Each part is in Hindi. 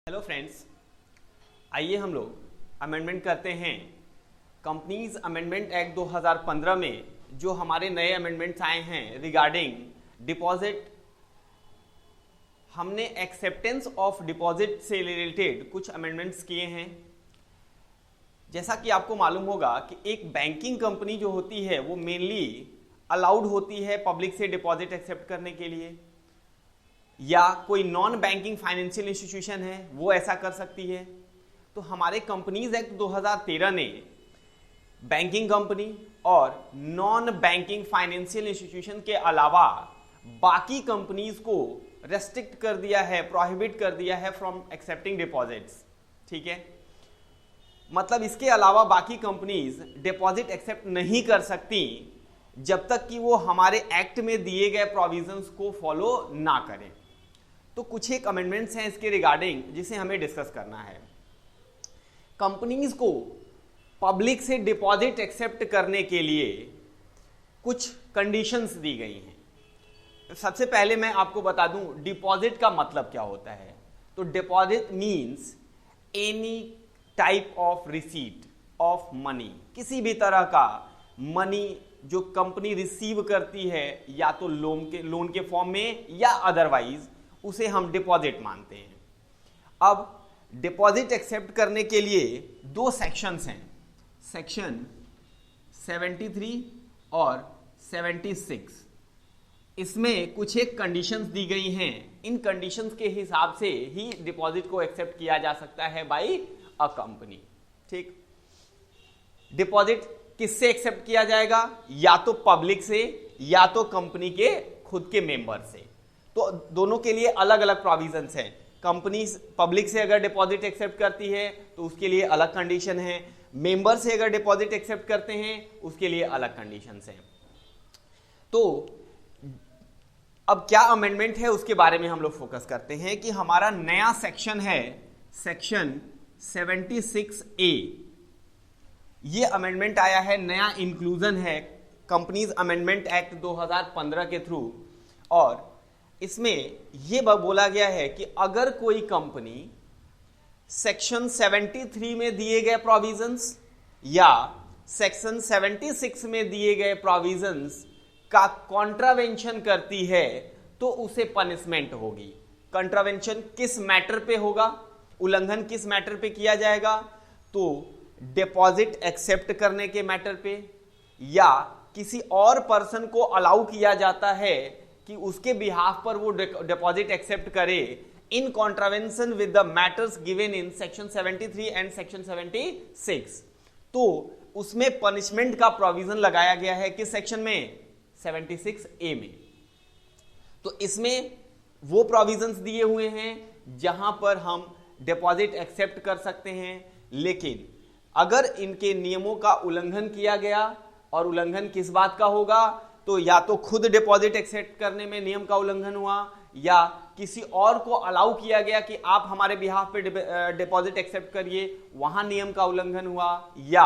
हेलो फ्रेंड्स, आइए हम लोग अमेंडमेंट करते हैं कंपनीज अमेंडमेंट एक्ट 2015 में जो हमारे नए अमेंडमेंट्स आए हैं रिगार्डिंग डिपॉजिट। हमने एक्सेप्टेंस ऑफ डिपॉजिट से रिलेटेड कुछ अमेंडमेंट्स किए हैं। जैसा कि आपको मालूम होगा कि एक बैंकिंग कंपनी जो होती है वो मेनली अलाउड होती है पब्लिक से डिपॉजिट एक्सेप्ट करने के लिए, या कोई नॉन बैंकिंग फाइनेंशियल इंस्टीट्यूशन है वो ऐसा कर सकती है। तो हमारे कंपनीज एक्ट 2013 ने बैंकिंग कंपनी और नॉन बैंकिंग फाइनेंशियल इंस्टीट्यूशन के अलावा बाकी कंपनीज को रेस्ट्रिक्ट कर दिया है, प्रोहिबिट कर दिया है फ्रॉम एक्सेप्टिंग डिपॉजिट्स। ठीक है, मतलब इसके अलावा बाकी कंपनीज डिपॉजिट एक्सेप्ट नहीं कर सकती जब तक कि वो हमारे एक्ट में दिए गए प्रोविजंस को फॉलो ना करें। तो कुछ एक अमेंडमेंट्स हैं इसके रिगार्डिंग जिसे हमें डिस्कस करना है। कंपनीज को पब्लिक से डिपॉजिट एक्सेप्ट करने के लिए कुछ कंडीशंस दी गई हैं। सबसे पहले मैं आपको बता दूं डिपॉजिट का मतलब क्या होता है। तो deposit means any type of receipt of money, किसी भी तरह का मनी जो कंपनी रिसीव करती है या तो लोन के फॉर्म में या अदरवाइज, उसे हम डिपॉजिट मानते हैं। अब डिपॉजिट एक्सेप्ट करने के लिए दो सेक्शंस हैं, सेक्शन 73 और 76। इसमें कुछ एक कंडीशंस दी गई हैं। इन कंडीशंस के हिसाब से ही डिपॉजिट को एक्सेप्ट किया जा सकता है बाय अ कंपनी। ठीक, डिपॉजिट किससे एक्सेप्ट किया जाएगा? या तो पब्लिक से या तो कंपनी के खुद के मेंबर से। तो दोनों के लिए अलग अलग प्रोविजंस हैं। कंपनी पब्लिक से अगर डिपॉजिट एक्सेप्ट करती है तो उसके लिए अलग कंडीशन है, मेंबर से अगर डिपॉजिट एक्सेप्ट करते हैं उसके लिए अलग कंडीशंस हैं। तो अब क्या अमेंडमेंट है उसके बारे में हम लोग फोकस करते हैं कि हमारा नया सेक्शन है सेक्शन 76A। ये अमेंडमेंट आया है, नया इंक्लूजन है कंपनीज अमेंडमेंट एक्ट 2015 के थ्रू। और इसमें यह बोला गया है कि अगर कोई कंपनी सेक्शन 73 में दिए गए प्रोविजंस या सेक्शन 76 में दिए गए प्रोविजंस का कॉन्ट्रावेंशन करती है तो उसे पनिशमेंट होगी। कॉन्ट्रावेंशन किस मैटर पे होगा, उल्लंघन किस मैटर पे किया जाएगा? तो डिपॉजिट एक्सेप्ट करने के मैटर पे, या किसी और पर्सन को अलाउ किया जाता है कि उसके बिहाफ पर वो डिपॉजिट एक्सेप्ट करे इन contravention with the matters given in section 73 and section 76। तो उसमें पनिशमेंट का प्रोविजन लगाया गया है किस सेक्शन में? 76A में। तो इसमें वो प्रोविजंस दिए हुए हैं जहां पर हम डिपॉजिट एक्सेप्ट कर सकते हैं, लेकिन अगर इनके नियमों का उल्लंघन किया गया, और उल्लंघन किस बात का होगा? तो या तो खुद डिपॉजिट एक्सेप्ट करने में नियम का उल्लंघन हुआ, या किसी और को अलाउ किया गया कि आप हमारे बिहाफ पे डिपॉजिट एक्सेप्ट करिए, वहां नियम का उल्लंघन हुआ, या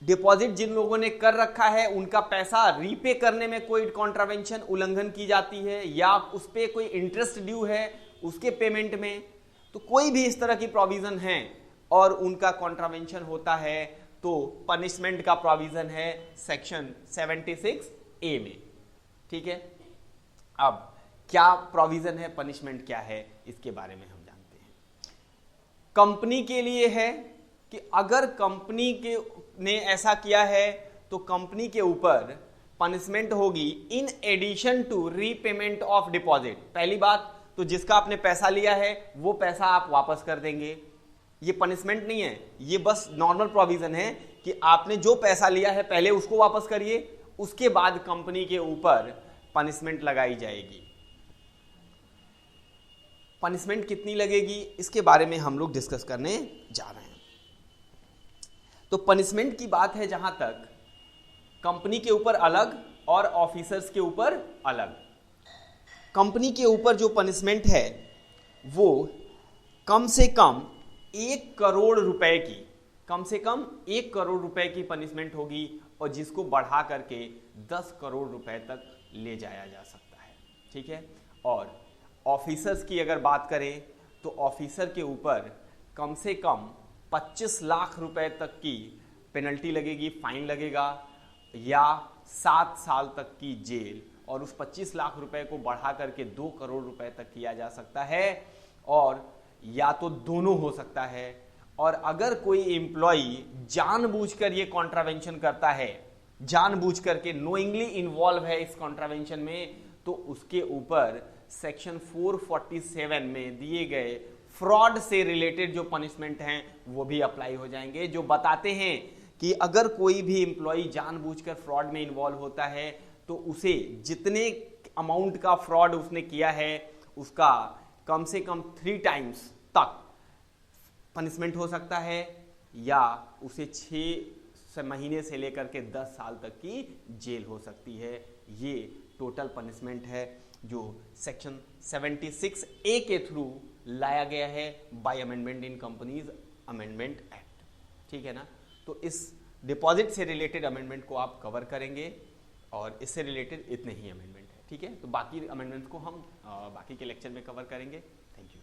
डिपॉजिट जिन लोगों ने कर रखा है उनका पैसा रीपे करने में कोई कॉन्ट्रावेंशन उल्लंघन की जाती है, या उस पे कोई इंटरेस्ट ड्यू है उसके पेमेंट में। तो कोई भी इस तरह की प्रोविजन है और उनका कॉन्ट्रावेंशन होता है तो पनिशमेंट का प्रोविजन है सेक्शन 76A में। ठीक है, अब क्या प्रोविजन है, पनिशमेंट क्या है, इसके बारे में हम जानते हैं। कंपनी के लिए है कि अगर कंपनी के ने ऐसा किया है तो कंपनी के ऊपर पनिशमेंट होगी in addition to repayment of deposit. पहली बात तो जिसका आपने पैसा लिया है वो पैसा आप वापस कर देंगे। ये पनिशमेंट नहीं है, ये बस नॉर्मल प्रोविजन है कि आपने जो पैसा लिया है पहले उसको वापस करिए, उसके बाद कंपनी के ऊपर पनिशमेंट लगाई जाएगी। पनिशमेंट कितनी लगेगी इसके बारे में हम लोग डिस्कस करने जा रहे हैं। तो पनिशमेंट की बात है जहां तक, कंपनी के ऊपर अलग और ऑफिसर्स के ऊपर अलग। कंपनी के ऊपर जो पनिशमेंट है वो कम से कम 1 करोड़ रुपए की, कम से कम 1 करोड़ रुपए की पनिशमेंट होगी, और जिसको बढ़ा करके 10 करोड़ रुपए तक ले जाया जा सकता है। ठीक है, और ऑफिसर्स की अगर बात करें तो ऑफिसर के ऊपर कम से कम 25 लाख रुपए तक की पेनल्टी लगेगी, फाइन लगेगा, या 7 साल तक की जेल, और उस 25 लाख रुपए को बढ़ा करके 2 करोड़ रुपए तक किया जा सकता है, और या तो दोनों हो सकता है। और अगर कोई एम्प्लॉई जानबूझकर ये कॉन्ट्रावेंशन करता है, जानबूझ करके नोइंगली इन्वॉल्व है इस कॉन्ट्रावेंशन में, तो उसके ऊपर सेक्शन 447 में दिए गए फ्रॉड से रिलेटेड जो पनिशमेंट हैं वो भी अप्लाई हो जाएंगे, जो बताते हैं कि अगर कोई भी एम्प्लॉय जानबूझकर फ्रॉड में इन्वॉल्व होता है तो उसे जितने अमाउंट का फ्रॉड उसने किया है उसका कम से कम 3 टाइम्स तक पनिशमेंट हो सकता है, या उसे 6 महीने से लेकर के 10 साल तक की जेल हो सकती है। ये टोटल पनिशमेंट है जो सेक्शन 76A के थ्रू लाया गया है by amendment in companies amendment act. ठीक है ना, तो इस डिपॉजिट से रिलेटेड अमेंडमेंट को आप कवर करेंगे, और इससे रिलेटेड इतने ही अमेंडमेंट है। ठीक है, तो बाकी अमेंडमेंट्स को हम बाकी के लेक्चर में कवर करेंगे। Thank you.